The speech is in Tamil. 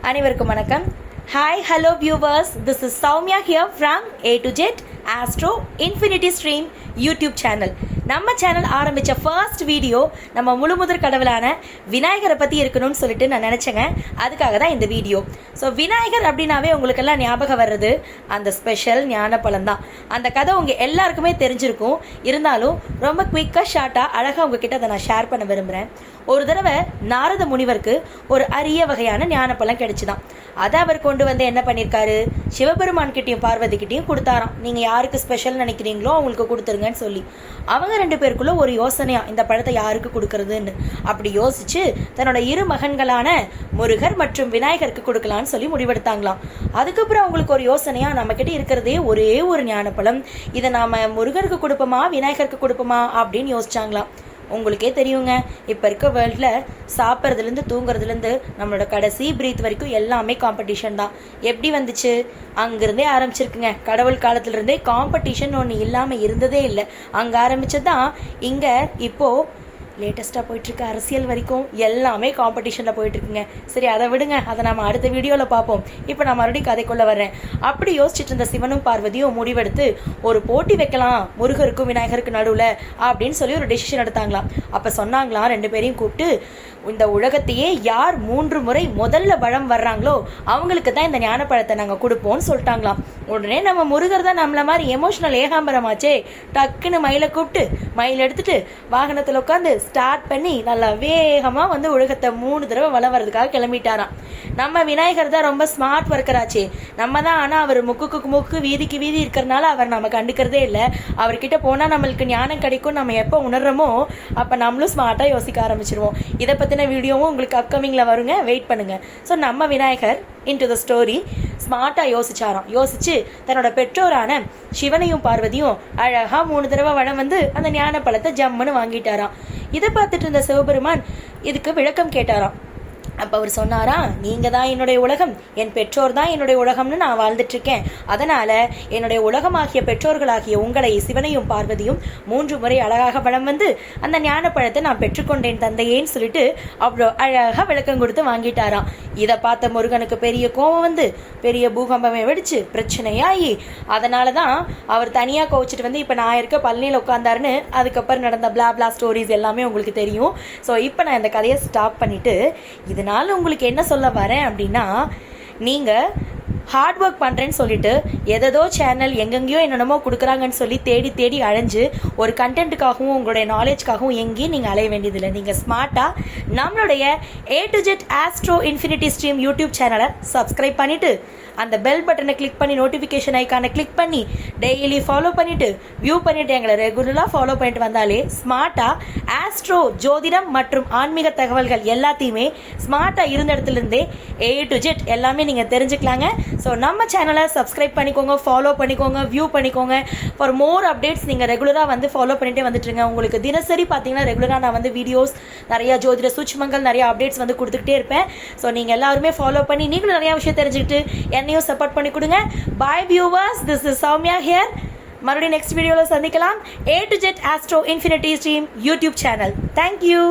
அனைவருக்கும் வணக்கம். Hi hello viewers, this is Soumya here from A to Z astro infinity stream YouTube channel. நம்ம சேனல் ஆரம்பித்த ஃபர்ஸ்ட் வீடியோ நம்ம முழுமுதற் கடவுளான விநாயகரை பற்றி இருக்கணும்னு சொல்லிட்டு நான் நினச்சேங்க. அதுக்காக தான் இந்த வீடியோ. ஸோ விநாயகர் அப்படின்னாவே உங்களுக்கெல்லாம் ஞாபகம் வர்றது அந்த ஸ்பெஷல் ஞானப்பழம் தான். அந்த கதை உங்கள் எல்லாருக்குமே தெரிஞ்சிருக்கும். இருந்தாலும் ரொம்ப குயிக்காக ஷார்ட்டாக அழகாக உங்ககிட்ட அதை நான் ஷேர் பண்ண விரும்புகிறேன். ஒரு தடவை நாரத முனிவருக்கு ஒரு அரிய வகையான ஞானப்பழம் கிடைச்சிதான். அதை அவர் கொண்டு வந்து என்ன பண்ணியிருக்காரு, சிவபெருமான் கிட்டையும் பார்வதி கிட்டையும் கொடுத்தாராம். நீங்கள் யாருக்கு ஸ்பெஷல் நினைக்கிறீங்களோ அவங்களுக்கு கொடுத்துருங்கன்னு சொல்லி. அவங்க ரெண்டு பேருக்குள்ள ஒரு யோசனையா, இந்த பழத்தை யாருக்கு கொடுக்கறதுன்னு. அப்படி யோசிச்சு தன்னோட இரு மகன்களான முருகர் மற்றும் விநாயகருக்கு கொடுக்கலான்னு சொல்லி முடிவெடுத்தாங்களாம். அதுக்கப்புறம் அவங்களுக்கு ஒரு யோசனையா, நம்ம கிட்ட இருக்கிறதே ஒரே ஒரு ஞானப்பழம், இதை நாம முருகருக்கு கொடுப்போமா விநாயகருக்கு கொடுப்போமா அப்படின்னு யோசிச்சாங்களாம். உங்களுக்கே தெரியுங்க, இப்போ இருக்க வேர்ல்டில் சாப்பிட்றதுலேருந்து தூங்குறதுலேருந்து நம்மளோட கடைசி பிரீத் வரைக்கும் எல்லாமே காம்படிஷன் தான். எப்படி வந்துச்சு? அங்கேருந்தே ஆரம்பிச்சிருக்குங்க. கடவுள் காலத்துலேருந்தே காம்படிஷன் ஒன்று இல்லாமல் இருந்ததே இல்லை. அங்கே ஆரம்பிச்சது தான் இங்கே இப்போது லேட்டஸ்ட்டாக போயிட்டுருக்கு. அரசியல் வரைக்கும் எல்லாமே காம்படிஷனில் போயிட்டுருக்குங்க. சரி, அதை விடுங்க, அதை நம்ம அடுத்த வீடியோவில் பார்ப்போம். இப்போ நான் மறுபடியும் கதைக்குள்ளே வர்றேன். அப்படி யோசிச்சுட்டு இருந்த சிவனும் பார்வதியும் முடிவெடுத்து ஒரு போட்டி வைக்கலாம் முருகருக்கும் விநாயகருக்கு நடுவில் அப்படின்னு சொல்லி ஒரு டெசிஷன் எடுத்தாங்களாம். அப்போ சொன்னாங்களாம், ரெண்டு பேரையும் கூப்பிட்டு, இந்த உலகத்தையே யார் 3 முறை முதல்ல பழம் வர்றாங்களோ அவங்களுக்கு தான் இந்த ஞானப்பழத்தை நாங்கள் கொடுப்போம்னு சொல்லிட்டாங்களாம். உடனே நம்ம முருகர் தான் நம்மள மாதிரி எமோஷனல் ஏகாம்பரமாச்சே, டக்குன்னு மயிலை கூப்பிட்டு மயில் எடுத்துட்டு வாகனத்தில் உட்காந்து ஸ்டார்ட் பண்ணி நல்லா வேகமாக வந்து உலகத்தை 3 தடவை வளம் வர்றதுக்காக கிளம்பிட்டாராம். நம்ம விநாயகர் தான் ரொம்ப ஸ்மார்ட் ஒர்க்கராச்சே, நம்ம தான். ஆனால் அவர் முக்குக்கு முக்கு வீதிக்கு வீதி இருக்கிறனால அவர் நம்ம கண்டுக்கிறதே இல்லை. அவர்கிட்ட போனால் நம்மளுக்கு ஞானம் கிடைக்கும் நம்ம எப்போ உணர்றோமோ அப்போ நம்மளும் ஸ்மார்ட்டாக யோசிக்க ஆரம்பிச்சிருவோம். இதை பற்றின வீடியோவும் உங்களுக்கு அப்கமிங்கில் வருங்க, வெயிட் பண்ணுங்கள். ஸோ நம்ம விநாயகர் இன்டு த ஸ்டோரி ஸ்மார்ட்டாக யோசிச்சாராம். யோசிச்சு தன்னோட பெற்றோரான சிவனையும் பார்வதியும் அழகாக 3 தடவை வளம் வந்து அந்த ஞான பழத்தை ஜம்முன்னு வாங்கிட்டாராம். இதை பார்த்துட்டு இருந்த சிவபெருமான் இதுக்கு விளக்கம் கேட்டாராம். அப்போ அவர் சொன்னாரா, நீங்கள் தான் என்னுடைய உலகம், என் பெற்றோர் தான் என்னுடைய உலகம்னு நான் வாழ்ந்துட்டுருக்கேன். அதனால் என்னுடைய உலகமாகிய பெற்றோர்களாகிய உங்களை சிவனையும் பார்வதியும் 3 முறை அழகாக பலம் வந்து அந்த ஞானப்பழத்தை நான் பெற்றுக்கொண்டேன் தந்தையேன்னு சொல்லிட்டு அவ்வளோ அழகாக விளக்கம் கொடுத்து வாங்கிட்டாராம். இதை பார்த்த முருகனுக்கு பெரிய கோபம் வந்து பெரிய பூகம்பமே வெடிச்சு பிரச்சனையாகி, அதனால தான் அவர் தனியாக கோவிச்சிட்டு வந்து இப்போ நான் இருக்க பழனியில் உட்காந்தாருன்னு அதுக்கப்புறம் நடந்த பிளா ஸ்டோரிஸ் எல்லாமே உங்களுக்கு தெரியும். ஸோ இப்போ நான் இந்த கதையை ஸ்டாப் பண்ணிவிட்டு இதனால் உங்களுக்கு என்ன சொல்ல வரேன் அப்படின்னா, நீங்கள் ஹார்ட் ஒர்க் பண்ணுறேன்னு சொல்லிட்டு எதோ சேனல் எங்கெங்கேயோ என்னென்னமோ கொடுக்குறாங்கன்னு சொல்லி தேடி தேடி அலைஞ்சு ஒரு கண்டென்ட்டுக்காகவும் உங்களுடைய நாலேஜ்க்காகவும் எங்கேயும் நீங்கள் அலைய வேண்டியதில்லை. நீங்கள் ஸ்மார்ட்டாக நம்மளுடைய A to Z astro infinity stream YouTube சேனலை சப்ஸ்கிரைப் பண்ணிவிட்டு அந்த பெல் பட்டனை கிளிக் பண்ணி நோட்டிஃபிகேஷன் ஐக்கானை கிளிக் பண்ணி டெய்லி ஃபாலோ பண்ணிவிட்டு வியூ பண்ணிவிட்டு எங்களை ரெகுலராக ஃபாலோ பண்ணிட்டு வந்தாலே ஸ்மார்ட்டாக ஆஸ்ட்ரோ ஜோதிடம் மற்றும் ஆன்மீக தகவல்கள் எல்லாத்தையுமே ஸ்மார்ட்டாக இருந்த இடத்துலேருந்தே A to Z எல்லாமே நீங்கள் தெரிஞ்சுக்கலாங்க. ஸோ நம்ம சேனலை சப்ஸ்கிரைப் பண்ணிக்கோங்க, ஃபாலோ பண்ணிக்கோங்க, வியூ பண்ணிக்கோங்க. ஃபார் மோர் அப்டேட்ஸ் நீங்கள் ரெகுலராக வந்து ஃபாலோ பண்ணிகிட்டே வந்துட்டுருங்க. உங்களுக்கு தினசரி பார்த்தீங்கன்னா ரெகுலராக நான் வந்து வீடியோஸ் நிறையா ஜோதிட சூட்சுமங்கள் நிறையா அப்டேட்ஸ் வந்து கொடுத்துக்கிட்டே இருப்பேன். ஸோ நீங்கள் எல்லாருமே ஃபாலோ பண்ணி நீங்களும் நிறையா விஷயம் தெரிஞ்சுக்கிட்டு என்னையும் சப்போர்ட் பண்ணி கொடுங்க. Bye viewers, this is Soumya here. மறுபடியும் நெக்ஸ்ட் வீடியோவில் சந்திக்கலாம். A to Z astro infinity stream YouTube channel. Thank you.